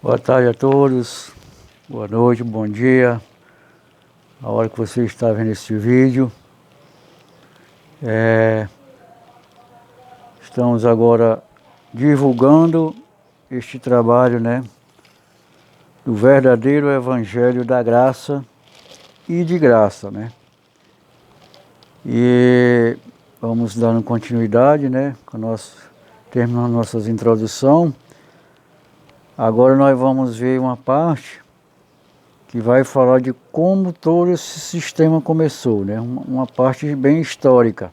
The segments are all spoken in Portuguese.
Boa tarde a todos, boa noite, bom dia, a hora que você está vendo esse vídeo. Estamos agora divulgando este trabalho, do verdadeiro Evangelho da graça e de graça, E vamos dando continuidade, terminando nossas introduções. Agora nós vamos ver uma parte que vai falar de como todo esse sistema começou, uma parte bem histórica,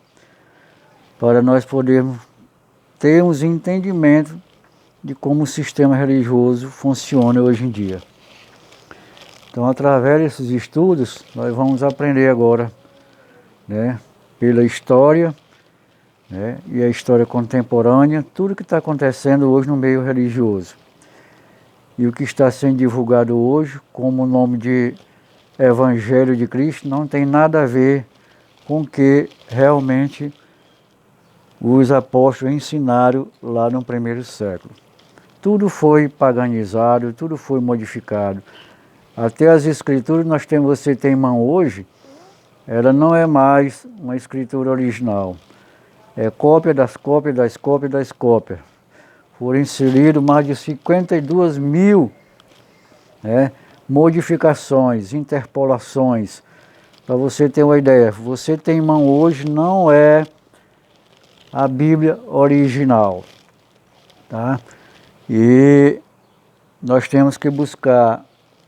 para nós podermos termos entendimento de como o sistema religioso funciona hoje em dia. Então, através desses estudos, nós vamos aprender agora, pela história, e a história contemporânea, tudo que está acontecendo hoje no meio religioso. E o que está sendo divulgado hoje, como o nome de Evangelho de Cristo, não tem nada a ver com o que realmente os apóstolos ensinaram lá no primeiro século. Tudo foi paganizado, tudo foi modificado. Até as escrituras que você tem em mão hoje, ela não é mais uma escritura original. É cópia das cópias das cópias das cópias. Foram inseridos mais de 52 mil modificações, interpolações. Para você ter uma ideia, você tem em mão hoje não é a Bíblia original, tá? E nós temos que buscar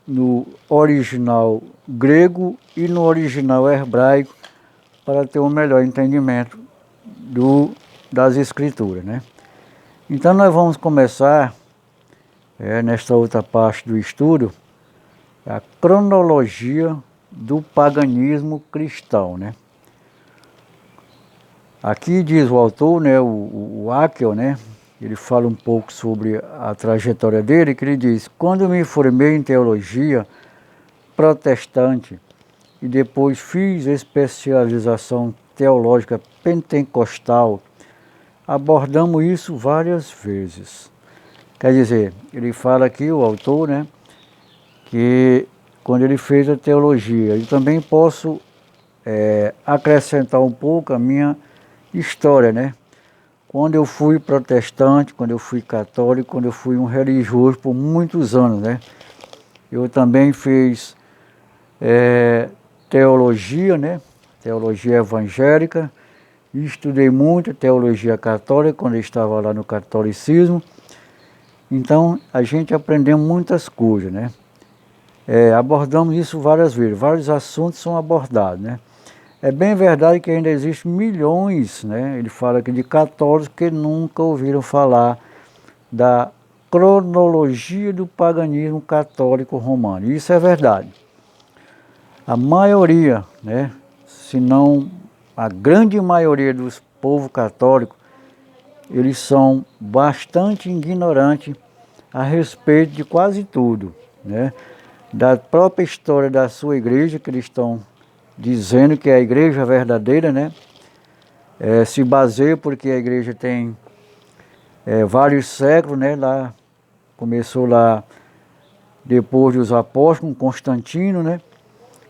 no original grego e no original hebraico para ter um melhor entendimento das escrituras, Então nós vamos começar, nesta outra parte do estudo, a cronologia do paganismo cristão, Aqui diz o autor, o Haeckel, ele fala um pouco sobre a trajetória dele, que ele diz: quando me formei em teologia protestante e depois fiz especialização teológica pentecostal, abordamos isso várias vezes. Quer dizer, ele fala aqui, o autor, que quando ele fez a teologia, eu também posso acrescentar um pouco a minha história, Quando eu fui protestante, quando eu fui católico, quando eu fui um religioso por muitos anos, Eu também fiz teologia, Teologia evangélica, e estudei muito teologia católica quando eu estava lá no catolicismo. Então, a gente aprendeu muitas coisas, abordamos isso várias vezes, vários assuntos são abordados, É bem verdade que ainda existem milhões, ele fala aqui de católicos que nunca ouviram falar da cronologia do paganismo católico romano. Isso é verdade. A maioria, se não a grande maioria dos povos católicos, eles são bastante ignorantes a respeito de quase tudo, Da própria história da sua igreja, que eles estão dizendo que é a igreja verdadeira, se baseia porque a igreja tem vários séculos, Lá começou lá depois dos apóstolos, com Constantino,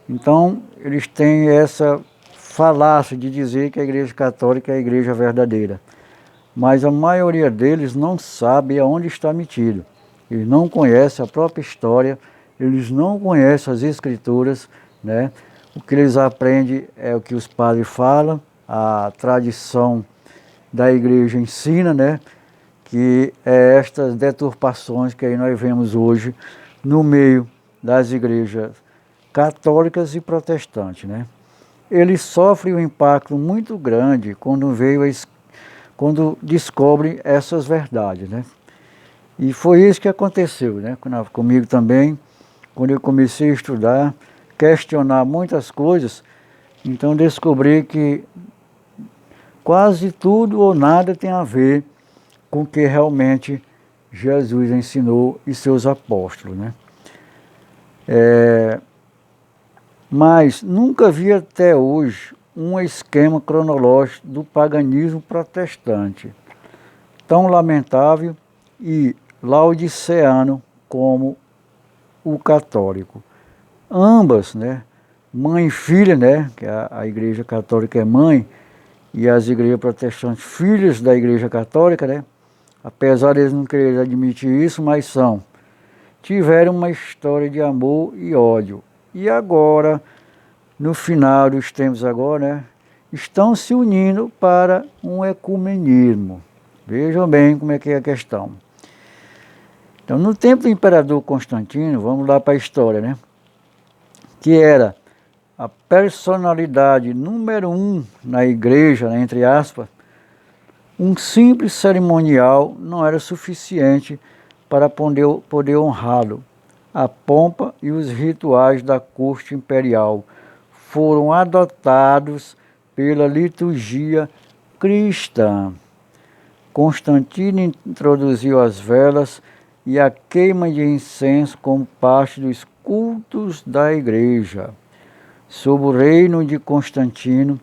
Então, eles têm essa falácia de dizer que a igreja católica é a igreja verdadeira. Mas a maioria deles não sabe aonde está metido. Eles não conhecem a própria história, eles não conhecem as escrituras, O que eles aprendem é o que os padres falam, a tradição da igreja ensina, que é estas deturpações que aí nós vemos hoje no meio das igrejas católicas e protestantes, Eles sofrem um impacto muito grande quando descobrem essas verdades, E foi isso que aconteceu, comigo também, quando eu comecei a estudar, questionar muitas coisas, então descobri que quase tudo ou nada tem a ver com o que realmente Jesus ensinou e seus apóstolos, Mas nunca vi até hoje um esquema cronológico do paganismo protestante tão lamentável e laodiceano como o católico. Ambas, né, mãe e filha, né, que a Igreja Católica é mãe e as igrejas protestantes filhas da Igreja Católica, né, apesar de eles não quererem admitir isso, mas são, tiveram uma história de amor e ódio. E agora, no final dos tempos agora, né, estão se unindo para um ecumenismo. Vejam bem como é que é a questão. Então, no tempo do imperador Constantino, vamos lá para a história, né, que era a personalidade número 1 na igreja, né, entre aspas, um simples cerimonial não era suficiente para poder honrá-lo. A pompa e os rituais da corte imperial foram adotados pela liturgia cristã. Constantino introduziu as velas e a queima de incenso como parte dos cultos da igreja. Sob o reino de Constantino,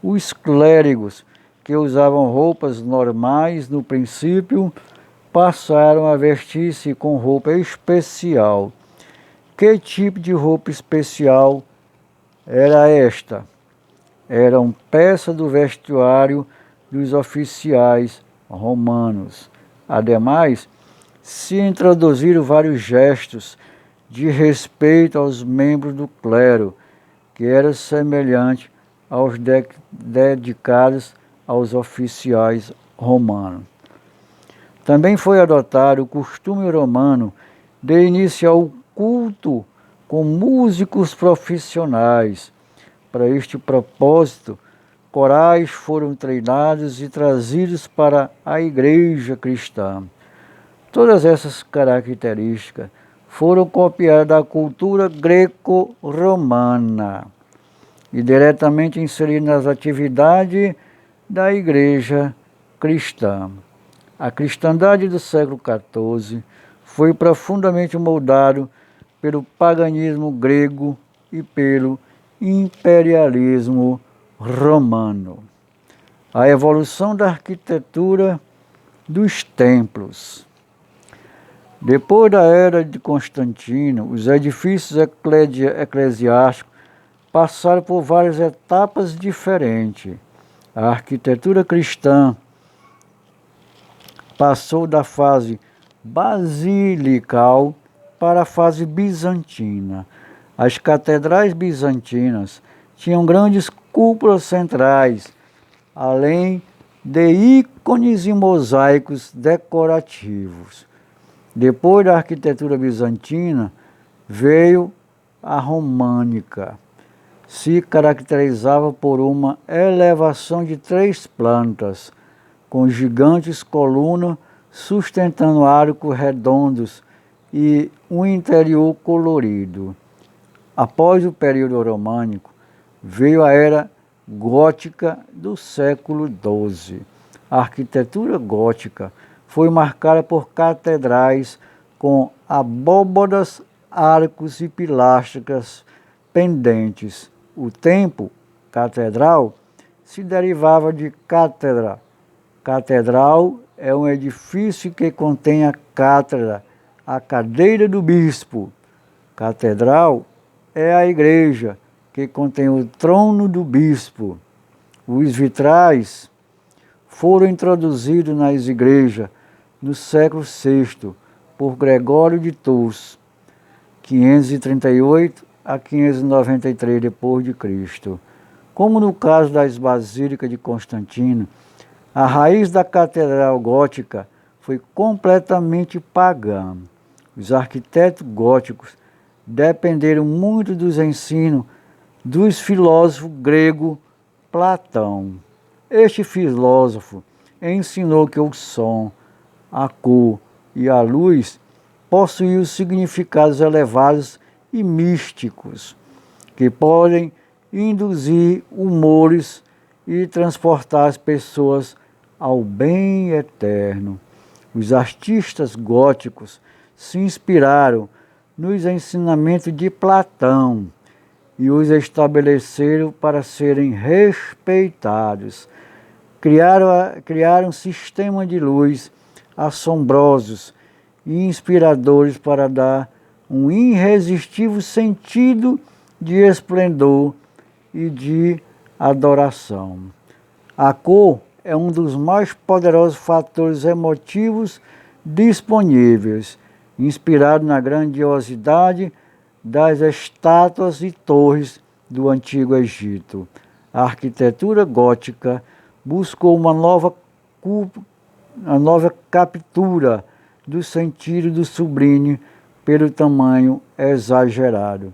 os clérigos que usavam roupas normais no princípio passaram a vestir-se com roupa especial. Que tipo de roupa especial era esta? Eram peça do vestuário dos oficiais romanos. Ademais, se introduziram vários gestos de respeito aos membros do clero, que era semelhante aos dedicados aos oficiais romanos. Também foi adotado o costume romano de iniciar o culto com músicos profissionais. Para este propósito, corais foram treinados e trazidos para a igreja cristã. Todas essas características foram copiadas da cultura greco-romana e diretamente inseridas nas atividades da igreja cristã. A cristandade do século XIV foi profundamente moldada pelo paganismo grego e pelo imperialismo romano. A evolução da arquitetura dos templos. Depois da era de Constantino, os edifícios eclesiásticos passaram por várias etapas diferentes. A arquitetura cristã passou da fase basilical para a fase bizantina. As catedrais bizantinas tinham grandes cúpulas centrais, além de ícones e mosaicos decorativos. Depois da arquitetura bizantina, veio a românica. Se caracterizava por uma elevação de 3 plantas, com gigantes colunas sustentando arcos redondos e um interior colorido. Após o período românico, veio a era gótica do século XII. A arquitetura gótica foi marcada por catedrais com abóbadas, arcos e pilastras pendentes. O tempo, catedral, se derivava de cátedra. Catedral é um edifício que contém a cátedra, a cadeira do bispo. Catedral é a igreja que contém o trono do bispo. Os vitrais foram introduzidos nas igrejas no século VI por Gregório de Tours, 538 a 593 d.C. Como no caso das basílicas de Constantino, a raiz da catedral gótica foi completamente pagã. Os arquitetos góticos dependeram muito dos ensinos dos filósofos grego Platão. Este filósofo ensinou que o som, a cor e a luz possuíam significados elevados e místicos, que podem induzir humores e transportar as pessoas ao bem eterno. Os artistas góticos se inspiraram nos ensinamentos de Platão e os estabeleceram para serem respeitados. Criaram um sistema de luz assombrosos e inspiradores para dar um irresistível sentido de esplendor e de adoração. A cor é um dos mais poderosos fatores emotivos disponíveis, inspirado na grandiosidade das estátuas e torres do Antigo Egito. A arquitetura gótica buscou uma nova captura do sentido do sublime pelo tamanho exagerado.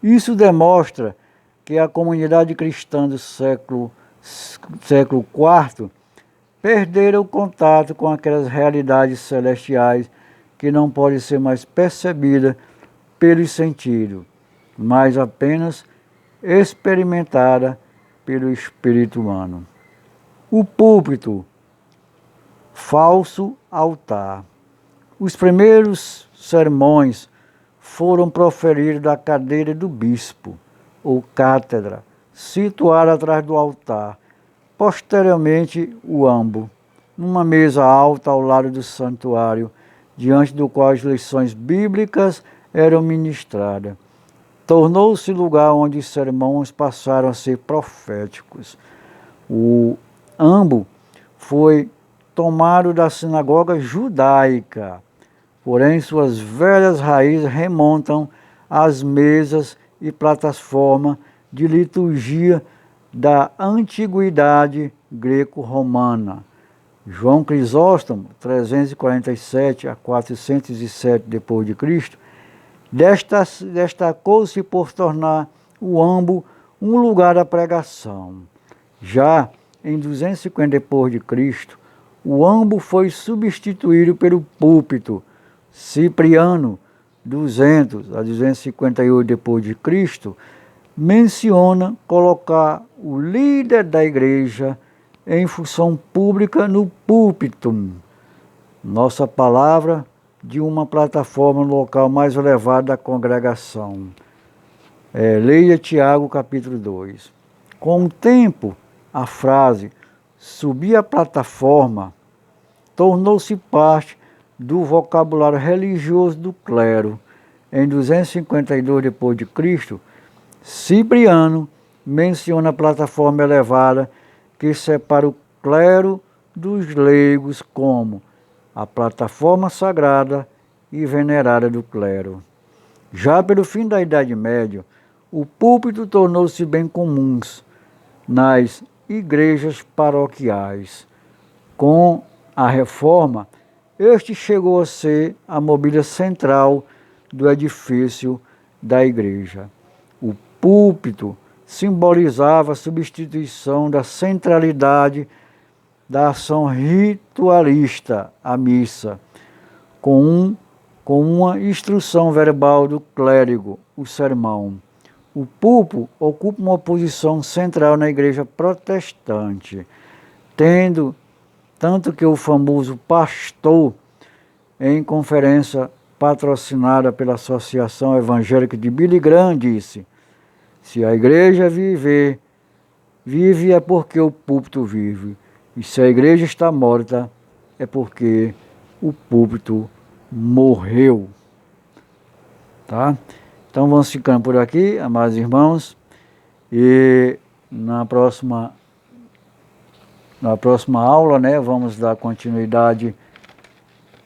Isso demonstra que a comunidade cristã do século IV perderam o contato com aquelas realidades celestiais que não podem ser mais percebidas pelos sentidos, mas apenas experimentada pelo espírito humano. O púlpito, falso altar. Os primeiros sermões foram proferidos da cadeira do bispo, ou cátedra, situada atrás do altar. Posteriormente, o ambo, numa mesa alta ao lado do santuário, diante do qual as lições bíblicas eram ministradas. Tornou-se lugar onde os sermões passaram a ser proféticos. O ambo foi tomado da sinagoga judaica, porém suas velhas raízes remontam às mesas e plataformas de liturgia da antiguidade greco-romana. João Crisóstomo, 347 a 407 d.C., destacou-se por tornar o ambo um lugar da pregação. Já em 250 d.C., o ambo foi substituído pelo púlpito. Cipriano, 200 a 258 d.C., menciona colocar o líder da igreja em função pública no púlpito. Nossa palavra de uma plataforma no local mais elevado da congregação. Leia Tiago, capítulo 2. Com o tempo, a frase subir a plataforma tornou-se parte do vocabulário religioso do clero. Em 252 d.C., Cipriano menciona a plataforma elevada que separa o clero dos leigos como a plataforma sagrada e venerada do clero. Já pelo fim da Idade Média, o púlpito tornou-se bem comum nas igrejas paroquiais. Com a reforma, este chegou a ser a mobília central do edifício da igreja. O púlpito simbolizava a substituição da centralidade da ação ritualista, a missa, com uma instrução verbal do clérigo, o sermão. O púlpito ocupa uma posição central na igreja protestante, tanto que o famoso pastor, em conferência patrocinada pela Associação Evangélica de Billy Graham, disse: se a igreja vive é porque o púlpito vive. E se a igreja está morta, é porque o púlpito morreu. Tá? Então vamos ficando por aqui, amados irmãos. E na próxima aula, né, vamos dar continuidade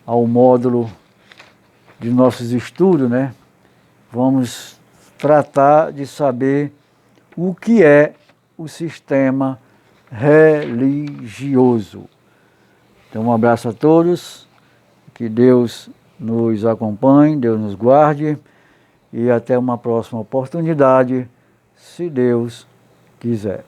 ao módulo de nossos estudos, né? Vamos tratar de saber o que é o sistema religioso. Então, um abraço a todos, que Deus nos acompanhe, Deus nos guarde e até uma próxima oportunidade, se Deus quiser.